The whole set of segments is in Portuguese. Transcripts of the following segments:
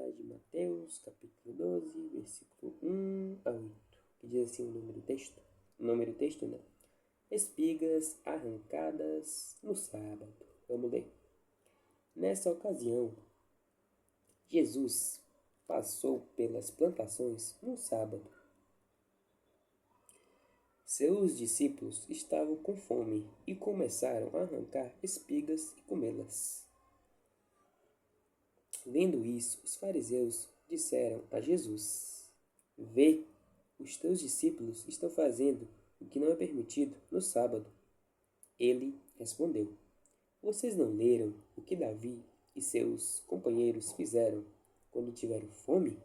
falar de Mateus, capítulo 12, versículo 1 a 8, que diz assim o nome do texto. O nome do texto, né? Espigas arrancadas no sábado. Vamos ler. Nessa ocasião, Jesus passou pelas plantações no sábado. Seus discípulos estavam com fome e começaram a arrancar espigas e comê-las. Vendo isso, os fariseus disseram a Jesus: Vê, os teus discípulos estão fazendo o que não é permitido no sábado. Ele respondeu: Vocês não leram o que Davi e seus companheiros fizeram quando tiveram fome?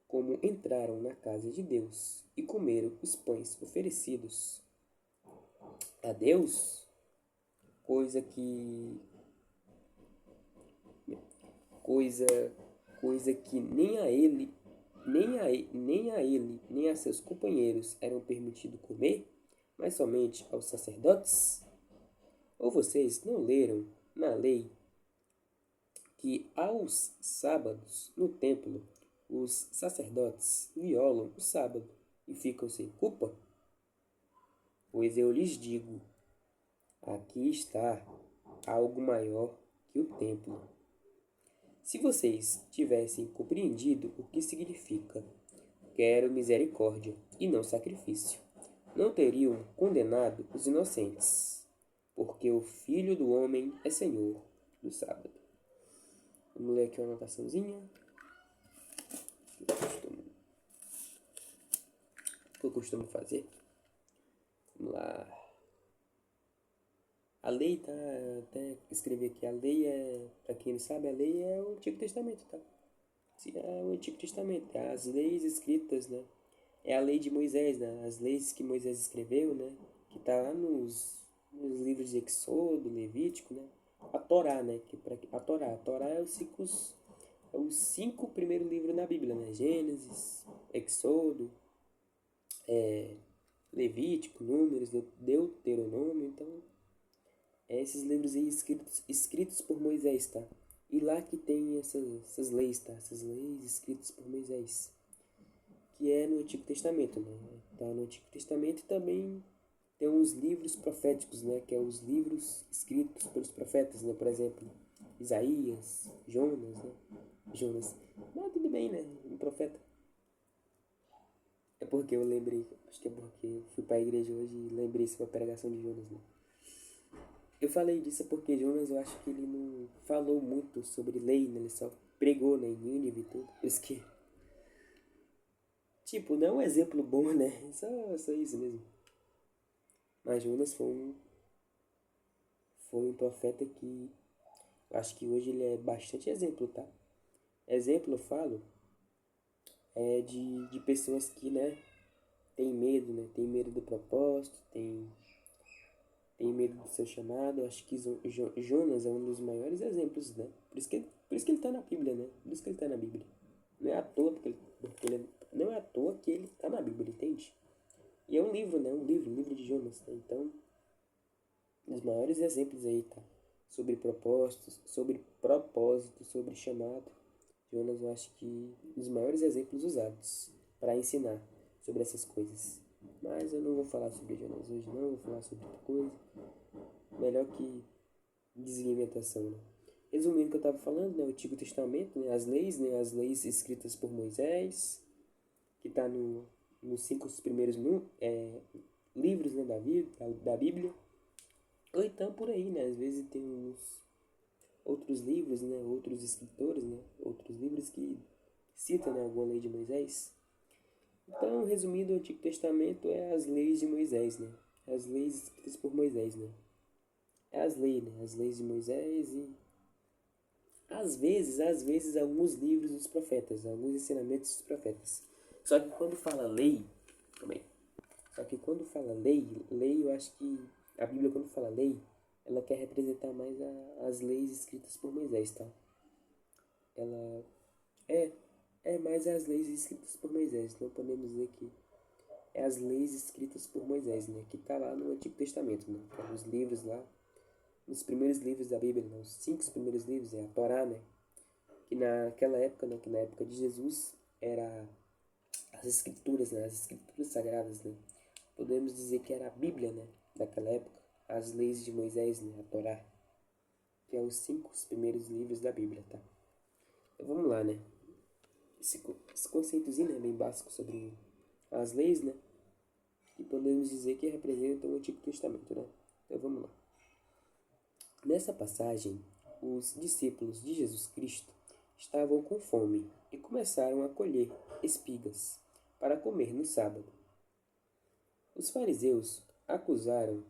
Como entraram na casa de Deus e comeram os pães oferecidos a Deus, coisa que nem a ele, nem a seus companheiros eram permitido comer, mas somente aos sacerdotes? Ou vocês não leram na lei que aos sábados no templo os sacerdotes violam o sábado e ficam sem culpa? Pois eu lhes digo, aqui está algo maior que o templo. Se vocês tivessem compreendido o que significa quero misericórdia e não sacrifício, não teriam condenado os inocentes, porque o Filho do Homem é Senhor do sábado. Vamos ler aqui uma anotaçãozinha. O que eu costumo fazer? Vamos lá. A lei, tá? Até escrever aqui. A lei para quem não sabe, a lei é o Antigo Testamento, tá? É o Antigo Testamento. As leis escritas, né? É a lei de Moisés, né? As leis que Moisés escreveu, né? Que tá lá nos livros de Exodo, Levítico, né? A Torá, né? A Torá é os cinco primeiros livros na Bíblia, né? Gênesis, Exodo, Levítico, Números, Deuteronômio. Então, esses livros aí escritos por Moisés, tá? E lá que tem essas leis, tá? Essas leis escritas por Moisés, que é no Antigo Testamento, né? Tá no Antigo Testamento e também tem uns livros proféticos, né? Que é os livros escritos pelos profetas, né? Por exemplo, Isaías, Jonas, né? Mas tudo bem, né? Um profeta. É porque eu lembrei, acho que é porque eu fui pra igreja hoje e lembrei sobre a pregação de Jonas, né? Eu falei disso porque Jonas, eu acho que ele não falou muito sobre lei, né? Ele só pregou, né? Em Nínive e tudo. Por isso que... Tipo, não é um exemplo bom, né? Só isso mesmo. Mas Jonas foi um profeta que... Eu acho que hoje ele é bastante exemplo, tá? Exemplo, eu falo, de pessoas que, né? Tem medo, né? Tem medo do propósito, tem medo do seu chamado. Eu acho que Jonas é um dos maiores exemplos, né? Por isso que ele tá na Bíblia, né? Por isso que ele tá na Bíblia. Não é à toa não é à toa que ele tá na Bíblia, entende? E é um livro, né? Um livro de Jonas, né? Então, os maiores exemplos aí, tá? Sobre propósitos, sobre chamado. Jonas, eu acho que os maiores exemplos usados para ensinar sobre essas coisas. Mas eu não vou falar sobre Jonas hoje, não. Vou falar sobre outra coisa. Melhor que desalimentação, né? Resumindo o que eu estava falando, né? O Antigo Testamento, né? As leis escritas por Moisés, que está nos 5 primeiros livros, né? Da Bíblia. Ou então por aí, né? Às vezes tem uns outros livros, né? Outros escritores, né? Outros livros que citam, né? Alguma lei de Moisés. Então, resumindo, o Antigo Testamento é as leis de Moisés, né? As leis escritas por Moisés, né? É as leis, né? As leis de Moisés e às vezes alguns livros dos profetas, alguns ensinamentos dos profetas. Só que quando fala lei, também. Só que quando fala lei, eu acho que a Bíblia quando fala lei, ela quer representar mais as leis escritas por Moisés, tá? Ela é mais as leis escritas por Moisés, não podemos dizer que é as leis escritas por Moisés, né? Que tá lá no Antigo Testamento, né? Que é os livros lá, nos primeiros livros da Bíblia, né? Os 5 primeiros livros, é a Torá, né? que naquela época, né, que na época de Jesus, era as escrituras, né, as escrituras sagradas, né, podemos dizer que era a Bíblia, né, daquela época, as leis de Moisés, né, a Torá, que é os primeiros livros da Bíblia, tá? Então vamos lá, né, esse conceitozinho, né, bem básico sobre as leis, né, e podemos dizer que representam o Antigo Testamento, né, então vamos lá. Nessa passagem, os discípulos de Jesus Cristo estavam com fome e começaram a colher espigas para comer no sábado. Os fariseus acusaram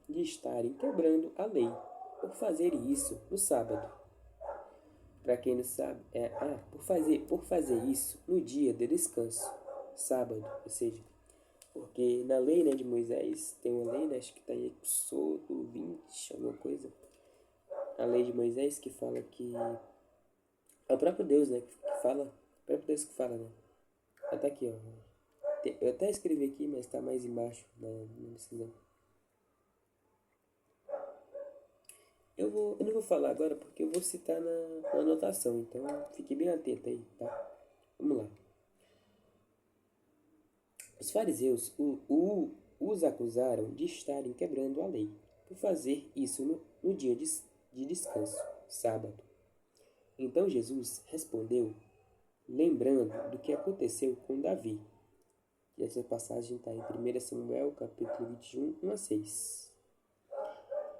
de estarem quebrando a lei por fazerem isso no sábado. Para quem não sabe, por fazer isso no dia de descanso, sábado, ou seja, porque na lei, né, de Moisés, tem uma lei, né, acho que está em Êxodo 20, alguma coisa, a lei de Moisés que fala que é o próprio Deus, né, que fala, o próprio Deus que fala, né, até aqui, ó, eu até escrevi aqui, mas está mais embaixo na descrição. Eu não vou falar agora porque eu vou citar na anotação, então fique bem atento aí, tá? Vamos lá. Os fariseus os acusaram de estarem quebrando a lei por fazer isso no dia de descanso, sábado. Então Jesus respondeu, lembrando do que aconteceu com Davi. E essa passagem está em 1 Samuel, capítulo 21, 1 a 6.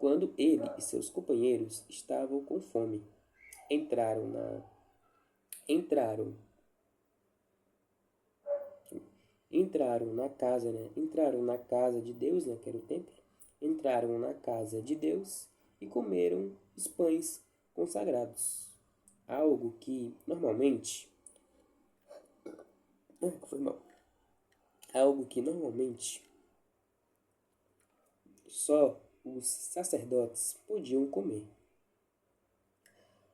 Quando ele e seus companheiros estavam com fome, entraram na casa de Deus, né, que era o templo. Entraram na casa de Deus e comeram os pães consagrados. Algo que normalmente só os sacerdotes podiam comer.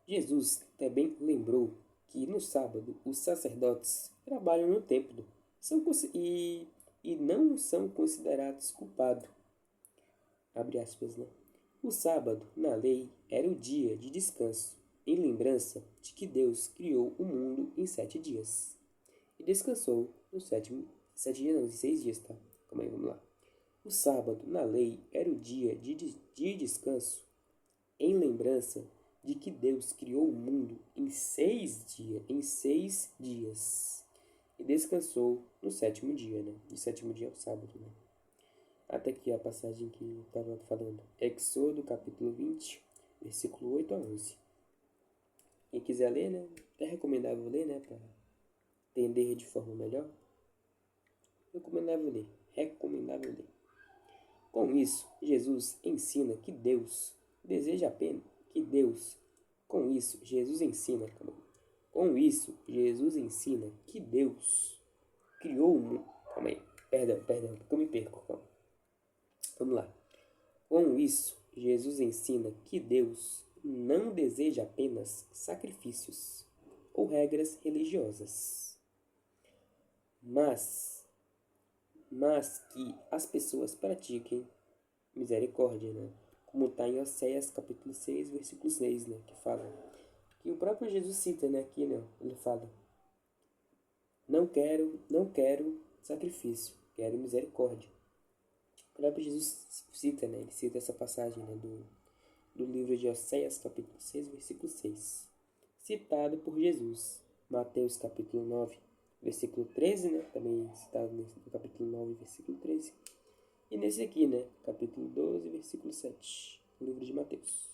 Jesus também lembrou que no sábado os sacerdotes trabalham no templo e não são considerados culpados. Abre aspas, né? O sábado, na lei, era o dia de descanso, em lembrança de que Deus criou o mundo em 7 dias. E descansou no sétimo, 7 dias não, em 6 dias, tá? Calma aí, vamos lá. O sábado, na lei, era o dia de descanso, em lembrança de que Deus criou o mundo em 6 dias. E descansou no 7º dia, né? O 7º dia é o sábado, né? Até aqui a passagem que eu estava falando. Êxodo, capítulo 20, versículo 8 a 11. Quem quiser ler, né? É recomendável ler, né? Para entender de forma melhor. Recomendável ler. Com isso, Jesus ensina que Deus deseja apenas que Deus. Com isso, Jesus ensina que Deus criou o mundo. Calma aí. Perdão, porque eu me perco. Calma. Vamos lá. Com isso, Jesus ensina que Deus não deseja apenas sacrifícios ou regras religiosas, mas que as pessoas pratiquem misericórdia, né? Como está em Oséias capítulo 6, versículo 6, né? Que fala, que o próprio Jesus cita, né? Aqui, né? Ele fala, não quero sacrifício, quero misericórdia. O próprio Jesus cita, né? Ele cita essa passagem, né? Do livro de Oséias capítulo 6, versículo 6. Citado por Jesus. Mateus capítulo 9, versículo 13, né? Também citado no capítulo 9, versículo 13. E nesse aqui, né? Capítulo 12, versículo 7. O livro de Mateus.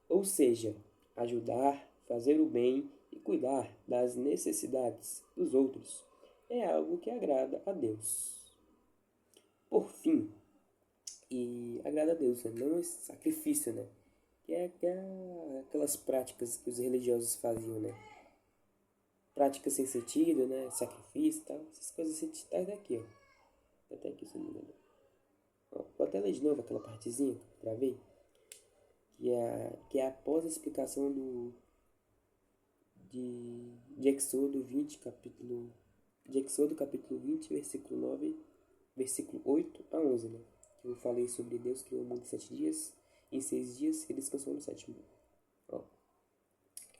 Ou seja, ajudar, fazer o bem e cuidar das necessidades dos outros é algo que agrada a Deus. Por fim, e agrada a Deus, né? Não esse sacrifício, né? Que é aquelas práticas que os religiosos faziam, né? Práticas sem sentido, né? Sacrifício e tal. Essas coisas assim, tá daqui, ó. Tá até aqui, se não me engano. Vou até ler de novo aquela partezinha pra ver. Que é após a explicação de Êxodo 20, capítulo 20, versículo 9, versículo 8 a 11, né? Eu falei sobre Deus criou o mundo em 7 dias, em 6 dias ele descansou no 7º. Ó.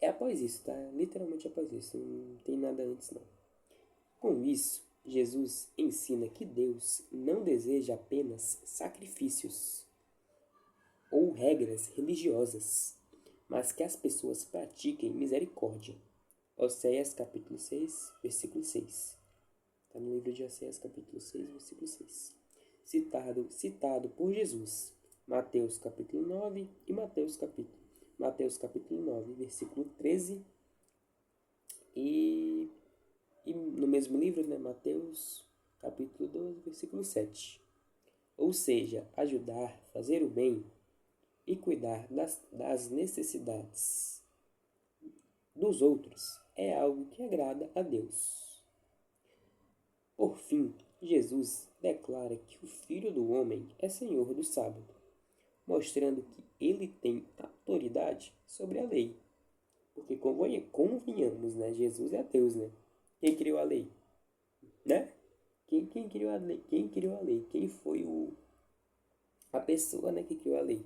É após isso, tá? Literalmente após isso. Não tem nada antes, não. Com isso, Jesus ensina que Deus não deseja apenas sacrifícios ou regras religiosas, mas que as pessoas pratiquem misericórdia. Oséias capítulo 6, versículo 6. Está no livro de Oséias capítulo 6, versículo 6. Citado por Jesus. Mateus capítulo 9 e Mateus capítulo 9, versículo 13. E no mesmo livro, né, Mateus capítulo 12, versículo 7. Ou seja, ajudar, fazer o bem e cuidar das necessidades dos outros é algo que agrada a Deus. Por fim, Jesus declara que o Filho do Homem é Senhor do sábado, mostrando que ele tem autoridade sobre a lei. Porque convenhamos, né? Jesus é Deus, né? Quem criou a lei? Né? Quem criou a lei? Quem criou a lei? Quem foi a pessoa, né, que criou a lei?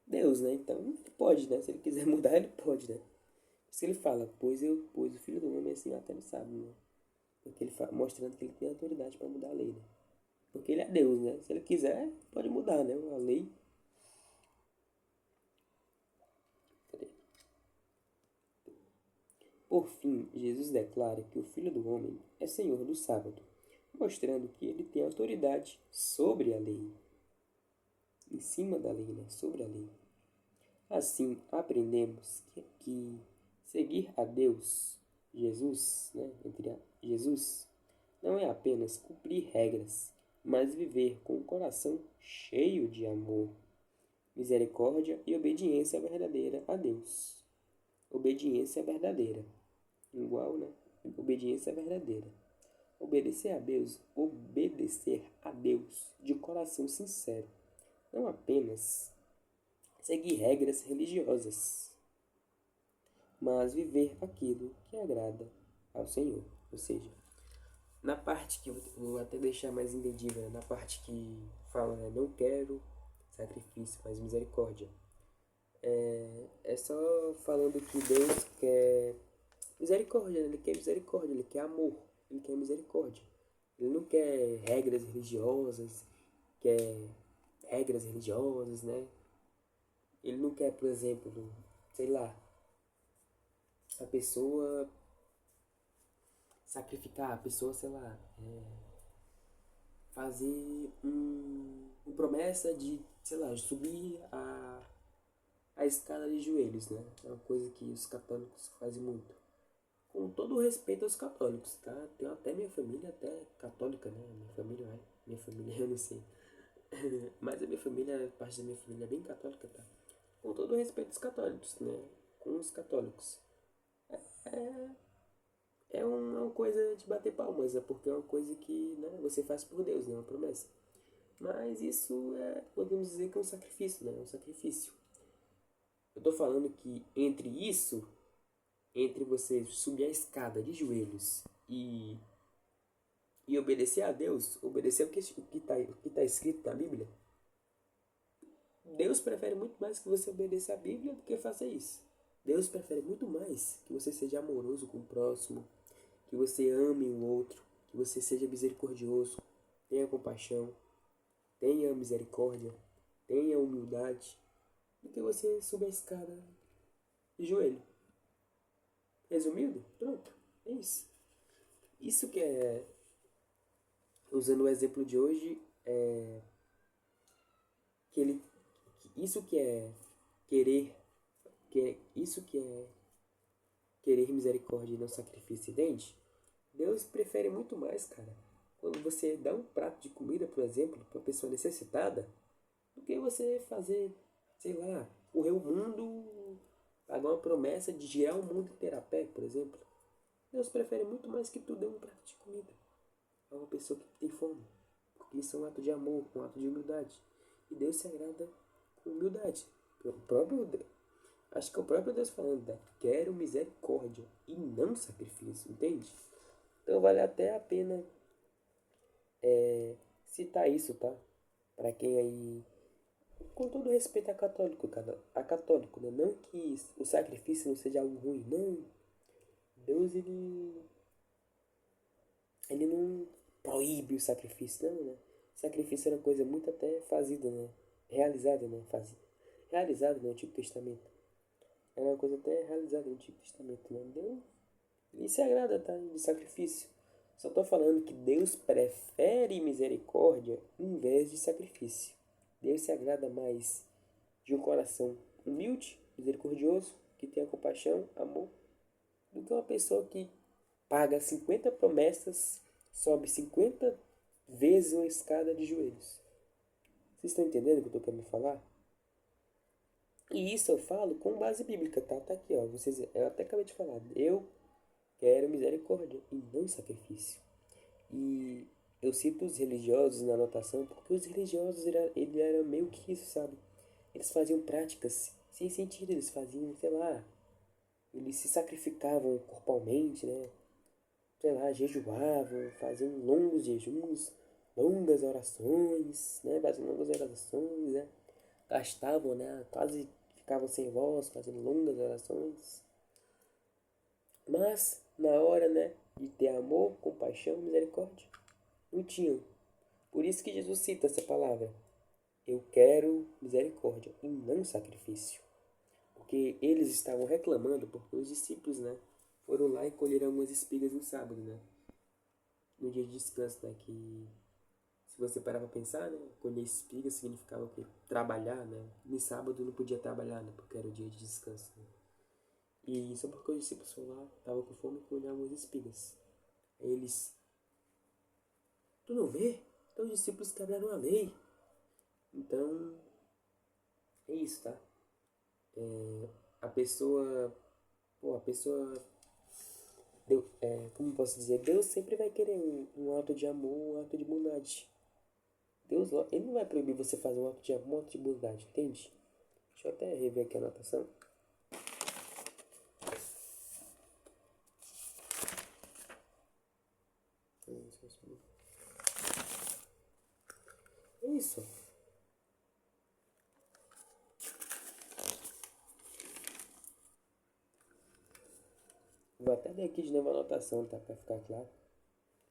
Deus, né? Então, ele pode, né? Se ele quiser mudar, ele pode, né? Por isso que ele fala, pois o Filho do Homem assim até não sabe, né? Porque ele fala, mostrando que ele tem autoridade para mudar a lei, né? Porque ele é Deus, né? Se ele quiser, pode mudar, né? A lei. Por fim, Jesus declara que o Filho do Homem é Senhor do sábado, mostrando que ele tem autoridade sobre a lei. Em cima da lei, né? Sobre a lei. Assim, aprendemos que seguir a Deus, Jesus, né? Jesus, não é apenas cumprir regras, mas viver com o coração cheio de amor, misericórdia e obediência verdadeira a Deus. Obediência verdadeira. Igual, né? Obediência verdadeira. Obedecer a Deus de coração sincero. Não apenas seguir regras religiosas, mas viver aquilo que agrada ao Senhor. Ou seja, na parte que eu vou até deixar mais entendível, né? Na parte que fala, né? Não quero sacrifício, mas misericórdia. É só falando que Deus quer misericórdia, né? Ele quer misericórdia, ele quer amor, ele quer misericórdia. Ele não quer regras religiosas, quer regras religiosas, né? Ele não quer, por exemplo, sei lá, a pessoa sacrificar, a pessoa, sei lá, fazer uma promessa de, sei lá, subir a escada de joelhos, né? É uma coisa que os católicos fazem muito. Com todo o respeito aos católicos, tá? Tenho até minha família até católica, né? Minha família eu não sei. Mas a minha família, parte da minha família é bem católica, tá? Com todo o respeito aos católicos, né? Com os católicos. É uma coisa de bater palmas, é porque é uma coisa que, né, você faz por Deus, né? Uma promessa. Mas isso podemos dizer que é um sacrifício, né? É um sacrifício. Eu tô falando que entre você subir a escada de joelhos e obedecer a Deus, obedecer o que tá escrito na Bíblia, Deus prefere muito mais que você obedeça a Bíblia do que faça isso. Deus prefere muito mais que você seja amoroso com o próximo, que você ame o outro, que você seja misericordioso, tenha compaixão, tenha misericórdia, tenha humildade, do que você subir a escada de joelho. Resumindo? Pronto, é isso. Isso que é, usando o exemplo de hoje, que ele, isso que é querer, isso que é querer misericórdia e não sacrifício, entende? Deus prefere muito mais, cara, quando você dá um prato de comida, por exemplo, para uma pessoa necessitada, do que você fazer, sei lá, correr o mundo, pagar uma promessa de girar o mundo inteiro a pé, por exemplo. Deus prefere muito mais que tu dê um prato de comida a uma pessoa que tem fome. Porque isso é um ato de amor, um ato de humildade. E Deus se agrada com humildade. O próprio Deus, acho que é o próprio Deus falando, né? Quero misericórdia e não sacrifício, entende? Então vale até a pena citar isso, tá? Para quem aí Com todo respeito a católico, né? Não que o sacrifício não seja algo ruim, não. Deus, ele não proíbe o sacrifício, não, né? O sacrifício era uma coisa muito até fazida, né? Realizada, né? Realizada no Antigo Testamento. Era uma coisa até realizada no Antigo Testamento, né? Deus, ele se agrada, tá? De sacrifício. Só tô falando que Deus prefere misericórdia em vez de sacrifício. Deus se agrada mais de um coração humilde, misericordioso, que tenha compaixão, amor, do que uma pessoa que paga 50 promessas, sobe 50 vezes uma escada de joelhos. Vocês estão entendendo o que eu estou querendo falar? E isso eu falo com base bíblica, tá? Tá aqui, ó. Eu até acabei de falar. Eu quero misericórdia e não sacrifício. E eu cito os religiosos na anotação porque os religiosos eles eram meio que isso, sabe? Eles faziam práticas sem sentido, eles faziam, sei lá, eles se sacrificavam corporalmente, né? Sei lá, jejuavam, faziam longos jejuns, longas orações, né? Faziam longas orações, né? Gastavam, né? Quase ficavam sem voz, fazendo longas orações. Mas, na hora, né? De ter amor, compaixão, misericórdia, não tinham. Por isso que Jesus cita essa palavra. Eu quero misericórdia e não sacrifício. Porque eles estavam reclamando, porque os discípulos, né? Foram lá e colheram algumas espigas no sábado, né? No dia de descanso, né? Que se você parar pra pensar, né? Colher espigas significava o quê? Trabalhar, né? No sábado não podia trabalhar, né? Porque era o dia de descanso, né? E só porque os discípulos foram lá, estavam com fome e colheram algumas espigas. Aí eles, tu não vê? Então os discípulos quebraram a lei. Então, é isso, tá? A pessoa, a pessoa, como posso dizer, Deus sempre vai querer um ato de amor, um ato de bondade. Deus, ele não vai proibir você fazer um ato de amor, um ato de bondade, entende? Deixa eu até rever aqui a anotação. É isso. Vou até ler aqui de novo a anotação, tá? Pra ficar claro.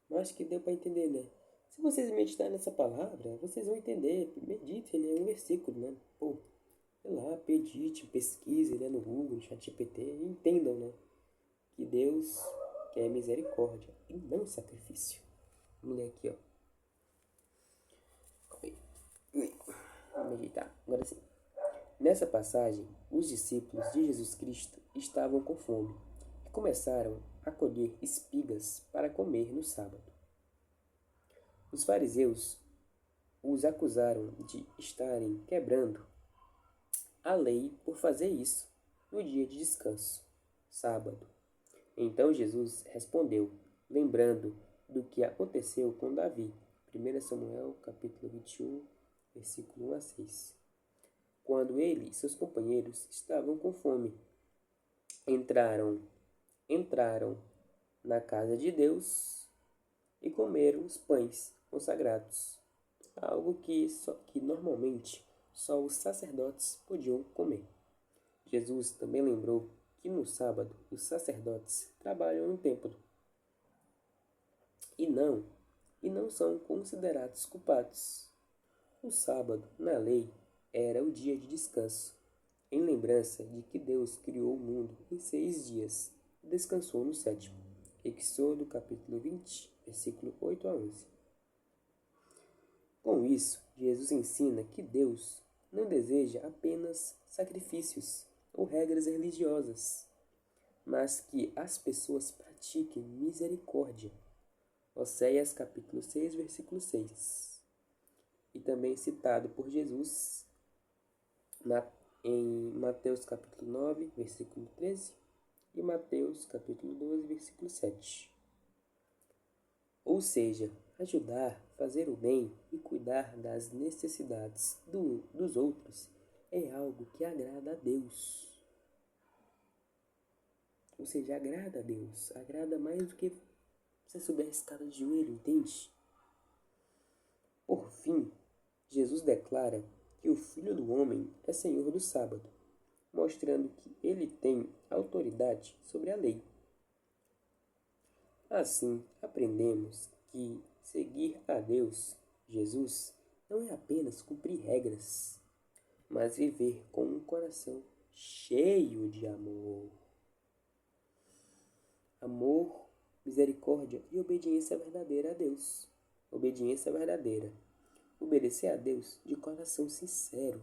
Mas acho que deu pra entender, né? Se vocês meditarem nessa palavra, vocês vão entender. Meditem, né? Um versículo, né? Pô, sei lá, medite, pesquise, né? No Google, no ChatGPT, e entendam, né? Que Deus quer misericórdia e não sacrifício. Vamos ler aqui, ó. Vamos meditar. Agora sim. Nessa passagem, os discípulos de Jesus Cristo estavam com fome e começaram a colher espigas para comer no sábado. Os fariseus os acusaram de estarem quebrando a lei por fazer isso no dia de descanso, sábado. Então Jesus respondeu, lembrando do que aconteceu com Davi. 1 Samuel, capítulo 21, versículo 1 a 6. Quando ele e seus companheiros estavam com fome, entraram na casa de Deus e comeram os pães consagrados, algo que normalmente só os sacerdotes podiam comer. Jesus também lembrou que no sábado os sacerdotes trabalham no templo e não são considerados culpados. O sábado, na lei, era o dia de descanso, em lembrança de que Deus criou o mundo em 6 dias e descansou no sétimo. Êxodo capítulo 20, versículo 8 a 11. Com isso, Jesus ensina que Deus não deseja apenas sacrifícios ou regras religiosas, mas que as pessoas pratiquem misericórdia. Oséias capítulo 6, versículo 6. E também citado por Jesus em Mateus capítulo 9, versículo 13 e Mateus capítulo 12, versículo 7. Ou seja, ajudar, fazer o bem e cuidar das necessidades dos outros é algo que agrada a Deus. Ou seja, agrada a Deus. Agrada mais do que você subir a escada de joelho, entende? Por fim, Jesus declara que o Filho do Homem é Senhor do sábado, mostrando que ele tem autoridade sobre a lei. Assim, aprendemos que seguir a Deus, Jesus, não é apenas cumprir regras, mas viver com um coração cheio de amor. Amor, misericórdia e obediência verdadeira a Deus. Obediência verdadeira. Obedecer a Deus de coração sincero.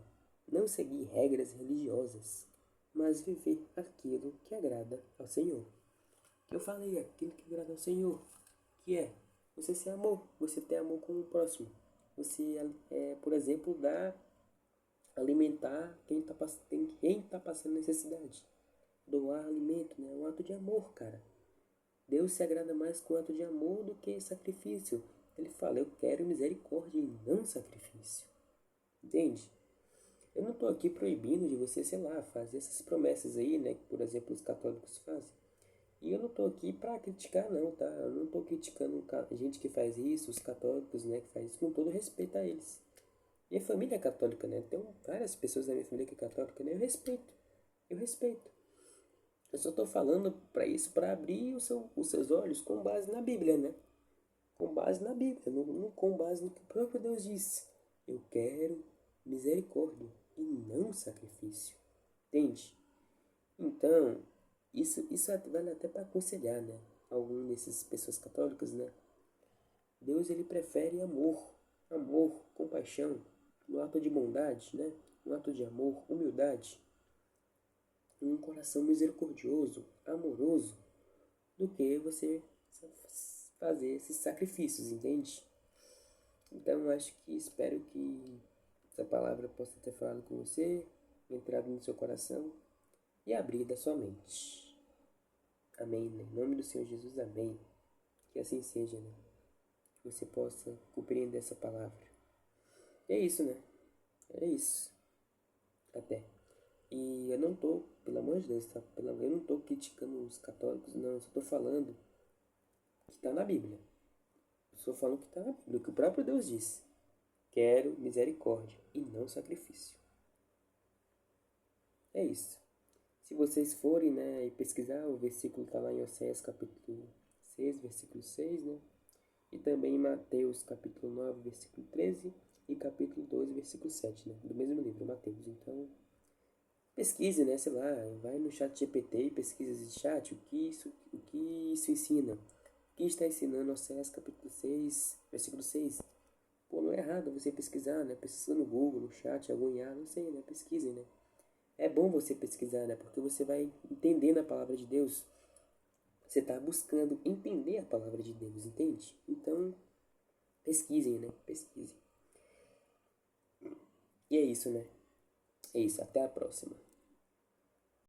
Não seguir regras religiosas, mas viver aquilo que agrada ao Senhor. Eu falei aquilo que agrada ao Senhor, que é você ser amor, você ter amor com o próximo. Você, por exemplo, alimentar quem tá passando necessidade. Doar alimento, né? É um ato de amor, cara. Deus se agrada mais com ato de amor do que sacrifício. Ele fala, eu quero misericórdia e não sacrifício. Entende? Eu não estou aqui proibindo de você, sei lá, fazer essas promessas aí, né? Que, por exemplo, os católicos fazem. E eu não estou aqui para criticar, não, tá? Eu não estou criticando a gente que faz isso, os católicos, né? Que faz isso, com todo respeito a eles. Minha família é católica, né? Tem várias pessoas da minha família que é católica, né? Eu respeito. Eu respeito. Eu só estou falando para isso, para abrir os seus olhos com base na Bíblia, né? Com base na Bíblia, não com base no que o próprio Deus disse. Eu quero misericórdia e não sacrifício. Entende? Então, isso vale até para aconselhar, né? Algum desses pessoas católicas, né? Deus, ele prefere amor, compaixão, um ato de bondade, né? Um ato de amor, humildade, um coração misericordioso, amoroso, do que você fazer esses sacrifícios, entende? Então, acho que espero que essa palavra possa ter falado com você, entrado no seu coração e abrido a sua mente. Amém, né? Em nome do Senhor Jesus, amém. Que assim seja, né? Que você possa compreender essa palavra. E é isso, né? É isso. Até. E eu não tô, pelo amor de Deus, tá? Eu não tô criticando os católicos, não. Eu só tô falando que tá na Bíblia. Eu só falando que tá na Bíblia, que o próprio Deus disse. Quero misericórdia e não sacrifício. É isso. Se vocês forem, né, e pesquisar, o versículo está lá em Oséias capítulo 6, versículo 6, né? E também em Mateus capítulo 9, versículo 13 e capítulo 12, versículo 7, né? Do mesmo livro, Mateus. Então, pesquise, né, sei lá, vai no chat GPT e pesquisa esse chat, o que isso ensina. O que está ensinando Oséias capítulo 6, versículo 6. Pô, não é errado você pesquisar, né? Pesquisa no Google, no chat, algum IA, não sei, né? Pesquisem, né? É bom você pesquisar, né? Porque você vai entendendo a palavra de Deus. Você está buscando entender a palavra de Deus, entende? Então, pesquisem, né? Pesquisem. E é isso, né? É isso. Até a próxima.